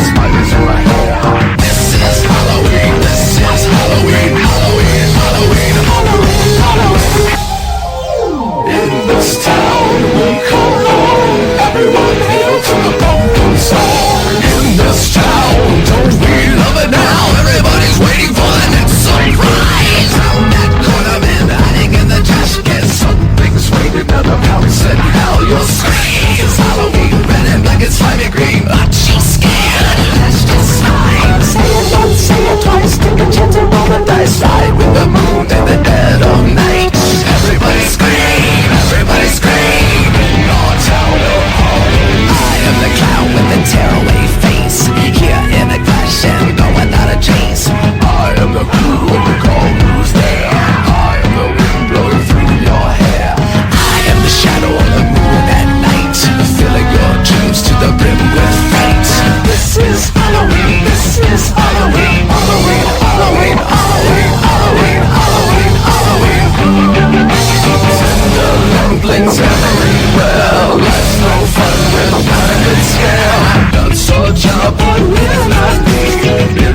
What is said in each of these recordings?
spiders in my hair. This is Halloween, this is Halloween, Halloween, Halloween, Halloween, Halloween. In this town we call home, everyone hail to the pumpkin song. In this town, don't we love it now? Everybody's waiting for the next surprise. Round that corner, man, hiding in the trash can. Something's waiting at the house and hell you'll scream. It's Halloween, red and black and slimy green. But she's scared, that's just fine. Say it once, say it twice, take a chance and roll the dice. Ride with the moon in the dead of night. Everybody scream, everybody scream. In your town of home, I am the clown with the tearaway face. Here in a clash and go without a chase. I am the clue when you call who's there. I am the wind blowing through your hair. I am the shadow on the moon at night, filling your dreams to the brim with fright. This is Halloween, this is Halloween, Halloween, Halloween, Halloween, Halloween, Halloween, Halloween. Tender lumplings everywhere. Life's no fun without a scare. Not so job, but we're not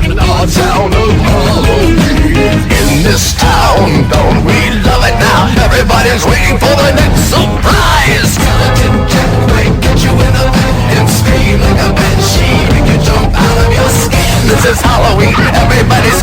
in our town of Halloween. In this town, don't we love it now? Everybody's waiting for the next surprise. Skeleton Jack might get you in the back and scream like a banshee, make you jump out of your skin. This is Halloween, everybody's